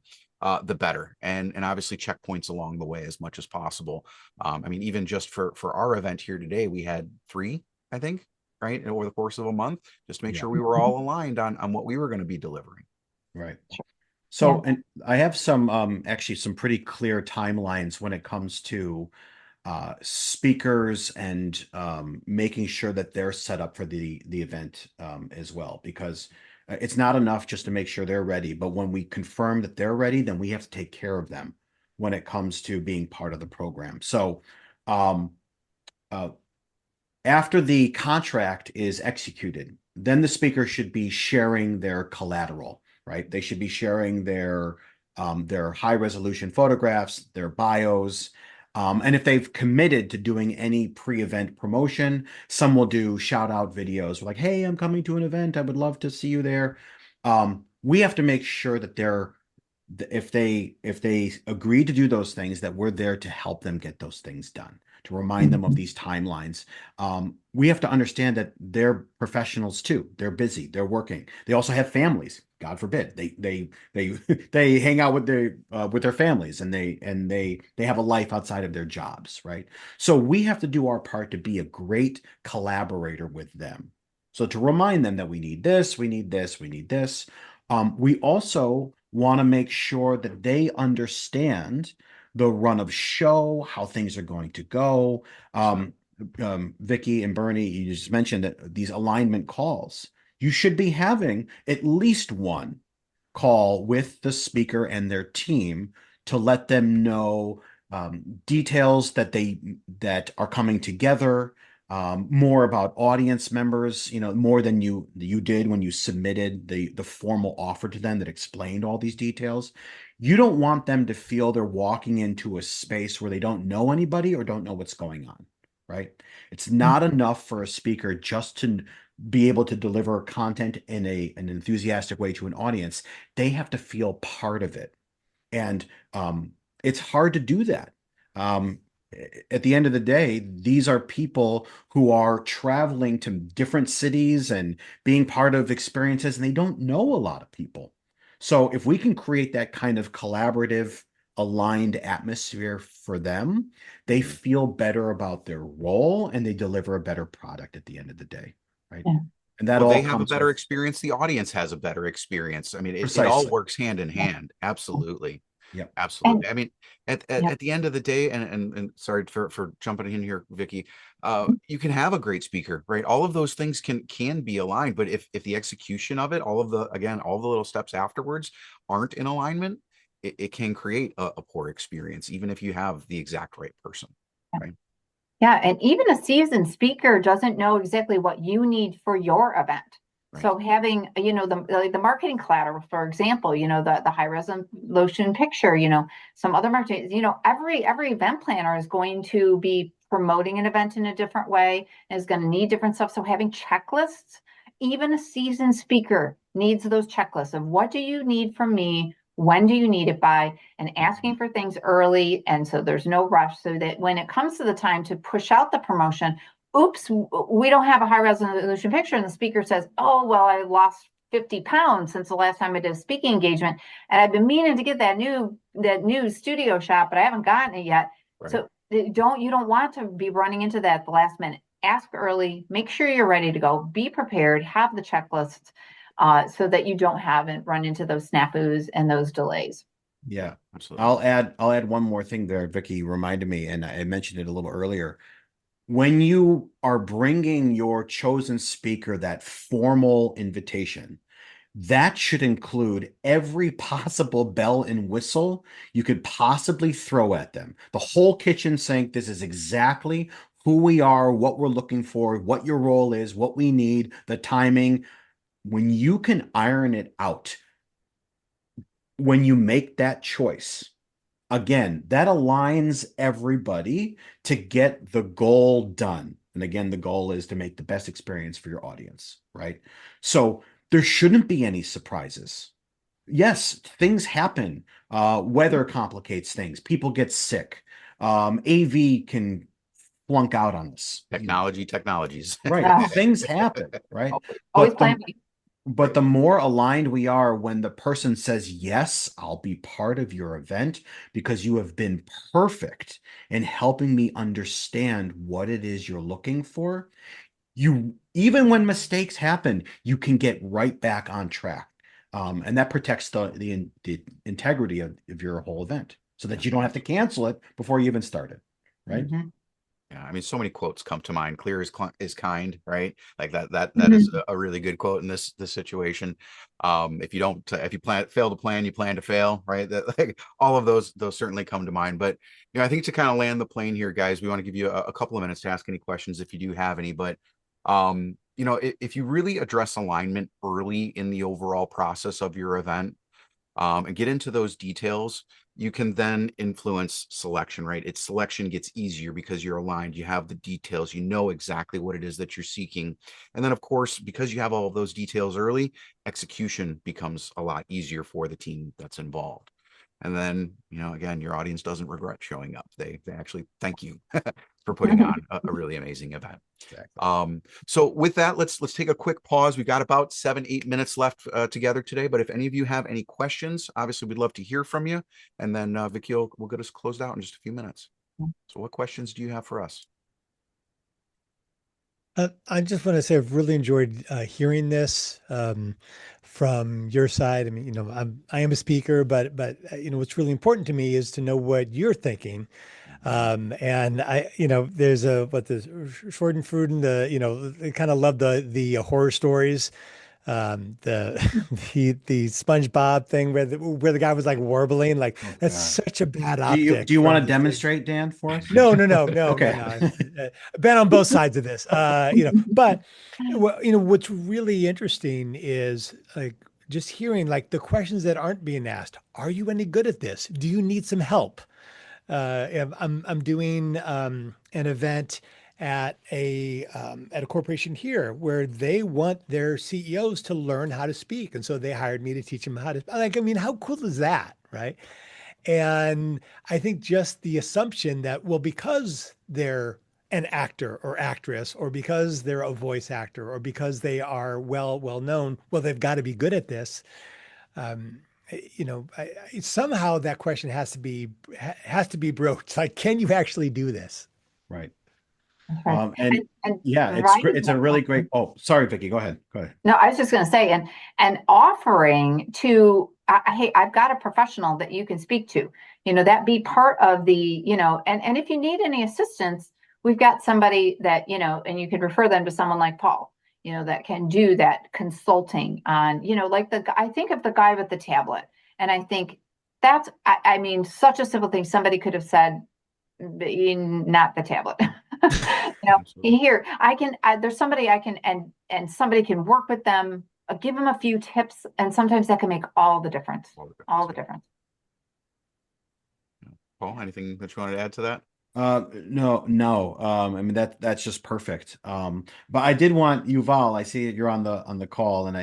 the better. And obviously checkpoints along the way as much as possible. I mean, even just for our event here today, we had 3, I think, right, over the course of a month, just to make sure we were all aligned on what we were going to be delivering. Right. So, and I have some actually some pretty clear timelines when it comes to speakers and making sure that they're set up for the event as well, because it's not enough just to make sure they're ready, but when we confirm that they're ready, then we have to take care of them when it comes to being part of the program. So after the contract is executed, then the speaker should be sharing their collateral, right? They should be sharing their high resolution photographs, their bios. And if they've committed to doing any pre-event promotion, some will do shout out videos like, hey, I'm coming to an event. I would love to see you there. We have to make sure that if they agree to do those things, that we're there to help them get those things done, to remind them of these timelines. We have to understand that they're professionals too. They're busy. They're working. They also have families. God forbid they hang out with their families, and they have a life outside of their jobs, right? So we have to do our part to be a great collaborator with them. So to remind them that we need this, we need this, we need this. We also want to make sure that they understand the run of show, how things are going to go. Vicky and Bernie, you just mentioned that these alignment calls, you should be having at least one call with the speaker and their team to let them know details that are coming together, more about audience members, more than you did when you submitted the formal offer to them that explained all these details. You don't want them to feel they're walking into a space where they don't know anybody or don't know what's going on, right? It's not enough for a speaker just to be able to deliver content in an enthusiastic way to an audience. They have to feel part of it. And it's hard to do that. At the end of the day, these are people who are traveling to different cities and being part of experiences, and they don't know a lot of people. So if we can create that kind of collaborative, aligned atmosphere for them, they feel better about their role and they deliver a better product at the end of the day, right? Yeah. And that Well, all they have a comes better with experience. The audience has a better experience. I mean, it all precisely. works hand in hand. Absolutely. Yep. Absolutely. I mean, at Yep. the end of the day, and sorry for jumping in here, Vicky, you can have a great speaker, right? All of those things can be aligned, but if the execution of it, all the little steps afterwards aren't in alignment, it can create a poor experience, even if you have the exact right person, right? Yeah, and even a seasoned speaker doesn't know exactly what you need for your event. Right. So having, the marketing collateral, for example, the high resolution picture, some other marketing, every event planner is going to be promoting an event in a different way and is going to need different stuff. So having checklists, even a seasoned speaker needs those checklists of what do you need from me? When do you need it by? And asking for things early. And so there's no rush, so that when it comes to the time to push out the promotion, oops, we don't have a high resolution picture. And the speaker says, oh, well, I lost 50 pounds since the last time I did a speaking engagement. And I've been meaning to get that new studio shot, but I haven't gotten it yet. Right. So you don't want to be running into that at the last minute. Ask early, make sure you're ready to go, be prepared, have the checklist, so that you don't run into those snafus and those delays. Yeah, Absolutely. I'll add one more thing there. Vicky reminded me, and I mentioned it a little earlier. When you are bringing your chosen speaker that formal invitation, that should include every possible bell and whistle you could possibly throw at them. The whole kitchen sink. This is exactly who we are, what we're looking for, what your role is, what we need, the timing. When you can iron it out, when you make that choice, again, that aligns everybody to get the goal done. And again, the goal is to make the best experience for your audience, right? So there shouldn't be any surprises. Yes, things happen. Weather complicates things. People get sick. AV can flunk out on this. Technologies. Right. Yeah. Things happen, right? Always But plan the, B. but the more aligned we are when the person says, yes, I'll be part of your event because you have been perfect in helping me understand what it is you're looking for. You, even when mistakes happen, you can get right back on track. And that protects the integrity of your whole event so that you don't have to cancel it before you even started, right? Mhm. Yeah, I mean, so many quotes come to mind. Clear is kind, right? Like that Mm-hmm. is a really good quote in this situation. If you don't, if you fail to plan, you plan to fail, right? That, like, all of those certainly come to mind. But I think to kind of land the plane here, guys, we want to give you a couple of minutes to ask any questions if you do have any. But if you really address alignment early in the overall process of your event, and get into those details, you can then influence selection, right? Its selection gets easier because you're aligned, you have the details, you know exactly what it is that you're seeking. And then, of course, because you have all of those details early, execution becomes a lot easier for the team that's involved. And then, again, your audience doesn't regret showing up. They actually thank you for putting on a really amazing event. Exactly. So with that, let's take a quick pause. We've got about 7-8 minutes left together today. But if any of you have any questions, obviously we'd love to hear from you. And then Vicky will get us closed out in just a few minutes. So what questions do you have for us? I just want to say I've really enjoyed hearing this from your side. I mean, I am a speaker, but what's really important to me is to know what you're thinking. And there's the Schadenfreude, I kind of love the horror stories. The the SpongeBob thing where the guy was like warbling, like that's such a bad optic. Do you want to demonstrate, Dan, for us? No. Okay. I've been on both sides of this. But what's really interesting is like just hearing like the questions that aren't being asked. Are you any good at this? Do you need some help? I'm doing an event at a corporation here where they want their CEOs to learn how to speak, and so they hired me to teach them how to. Like, I mean, how cool is that, right? And I think just the assumption that, well, because they're an actor or actress, or because they're a voice actor, or because they are well known, well, they've got to be good at this. Somehow that question has to be broached. Like, can you actually do this? Right. Right. And yeah, writing it's a that really question. great. Oh, sorry, Vicky, go ahead. No, I was just going to say, and offering to, hey, I've got a professional that you can speak to, that be part of the, and if you need any assistance, we've got somebody that, and you can refer them to someone like Paul, that can do that consulting on, like I think of the guy with the tablet, and I think that's, I mean, such a simple thing. Somebody could have said, not the tablet. Here there's somebody I can, and somebody can work with them, give them a few tips, and sometimes that can make all the difference. All the difference. Paul, anything that you wanted to add to that? No. I mean, that's just perfect. But I did want Yuval. I see that you're on the call, and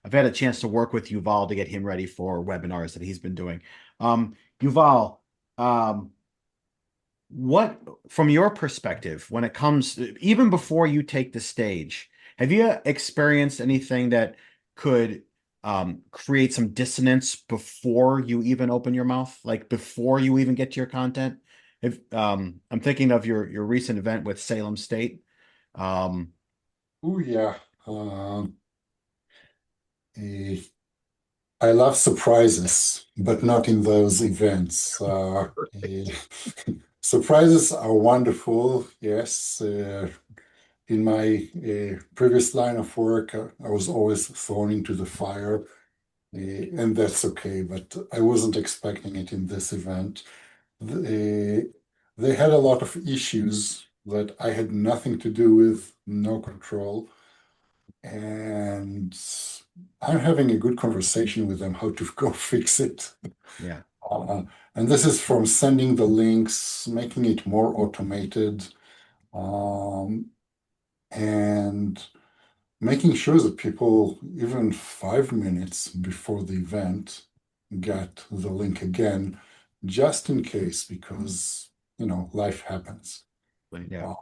I've had a chance to work with Yuval to get him ready for webinars that he's been doing. Yuval, what, from your perspective, when it comes, even before you take the stage, have you experienced anything that could create some dissonance before you even open your mouth, like before you even get to your content? If I'm thinking of your recent event with Salem State. Oh yeah. Eh, I love surprises, but not in those events. Surprises are wonderful, yes. In my previous line of work, I was always thrown into the fire, and that's okay, but I wasn't expecting it in this event. They had a lot of issues that I had nothing to do with, no control. And I'm having a good conversation with them how to go fix it. Yeah. And this is from sending the links, making it more automated, and making sure that people, even 5 minutes before the event, get the link again, just in case, because life happens. Yeah.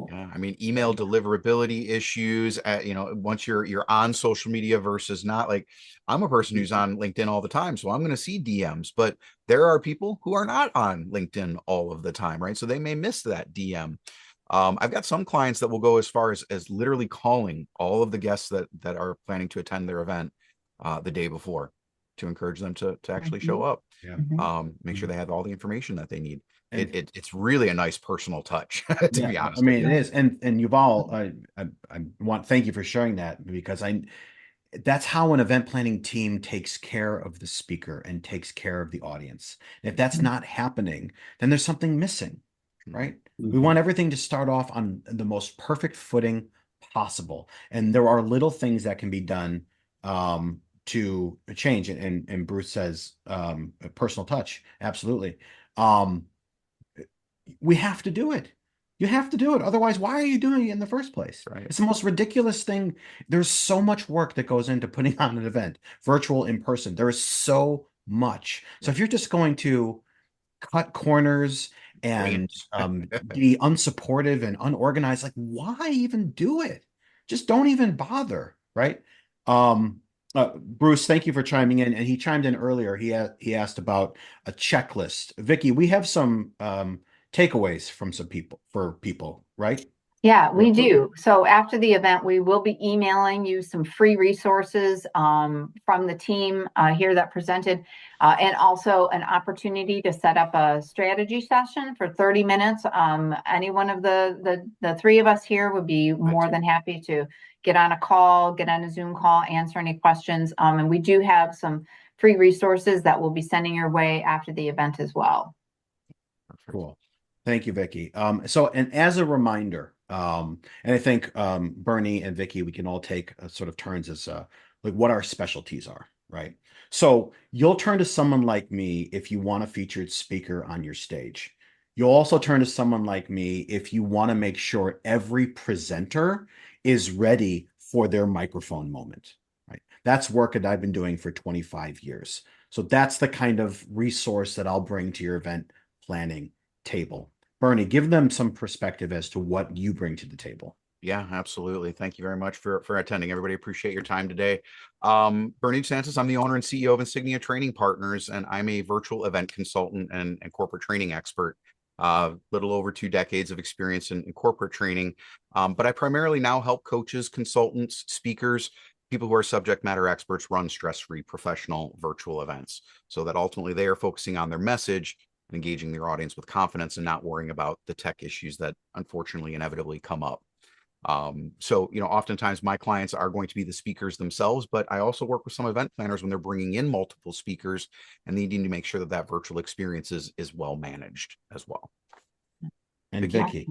Yeah, I mean, email deliverability issues, once you're on social media versus not. Like, I'm a person who's on LinkedIn all the time, so I'm going to see DMs, but there are people who are not on LinkedIn all of the time, right? So they may miss that DM. I've got some clients that will go as far as literally calling all of the guests that are planning to attend their event the day before to encourage them to actually show up. Yeah. Make sure they have all the information that they need. And- It's really a nice personal touch, to be Yeah, honest. I mean, it is, and Yuval, I want thank you for sharing that, because that's how an event planning team takes care of the speaker and takes care of the audience. And if that's not happening, then there's something missing, right? We want everything to start off on the most perfect footing possible, and there are little things that can be done to change. And Bruce says a personal touch, absolutely. We have to do it. You have to do it. Otherwise, why are you doing it in the first place? Right. It's the most ridiculous thing. There's so much work that goes into putting on an event, virtual, in person. There is so much. So if you're just going to cut corners and be unsupportive and unorganized, like, why even do it? Just don't even bother, right? Bruce, thank you for chiming in. And he chimed in earlier. He asked about a checklist. Vicky, we have some takeaways from some people, right? Yeah, we do. So after the event, we will be emailing you some free resources from the team here that presented, and also an opportunity to set up a strategy session for 30 minutes. Any one of the three of us here would be more than happy to get on a call, get on a Zoom call, answer any questions. And we do have some free resources that we'll be sending your way after the event as well. Cool. Thank you, Vicky. And as a reminder, and I think Bernie and Vicky, we can all take sort of turns as like what our specialties are, right? So you'll turn to someone like me if you want a featured speaker on your stage. You'll also turn to someone like me if you want to make sure every presenter is ready for their microphone moment, right? That's work that I've been doing for 25 years. So that's the kind of resource that I'll bring to your event planning table. Bernie, give them some perspective as to what you bring to the table. Yeah, absolutely. Thank you very much for attending. Everybody, appreciate your time today. Bernie DeSantis, I'm the owner and CEO of Insignia Training Partners, and I'm a virtual event consultant and corporate training expert. Little over 2 decades of experience in corporate training. But I primarily now help coaches, consultants, speakers, people who are subject matter experts run stress-free professional virtual events so that ultimately they are focusing on their message, engaging their audience with confidence, and not worrying about the tech issues that unfortunately inevitably come up. So, oftentimes my clients are going to be the speakers themselves, but I also work with some event planners when they're bringing in multiple speakers and needing to make sure that that virtual experience is well managed as well. And Vicky.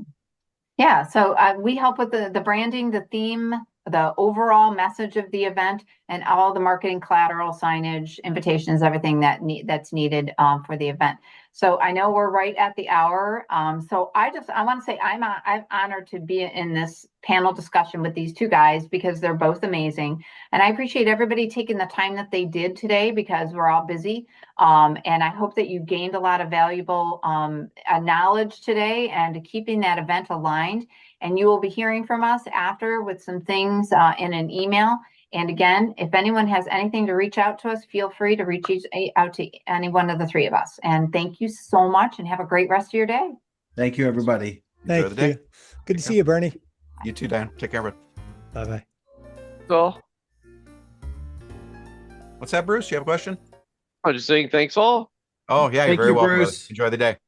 Yeah, so we help with the branding, the theme, the overall message of the event, and all the marketing, collateral, signage, invitations, everything that's needed for the event. So I know we're right at the hour. So I want to say I'm honored to be in this panel discussion with these two guys because they're both amazing. And I appreciate everybody taking the time that they did today because we're all busy. And I hope that you gained a lot of valuable knowledge today and keeping that event aligned. And you will be hearing from us after with some things in an email. And again, if anyone has anything to reach out to us, feel free to reach out to any one of the three of us. And thank you so much and have a great rest of your day. Thank you, everybody. Enjoy the day. Good to see you, Bernie. You too, Dan. Take care, bud. Bye-bye. So, What's that, Bruce? You have a question? I'm just saying thanks all. Oh, yeah, you're Thank very you, welcome. Bruce. Enjoy the day.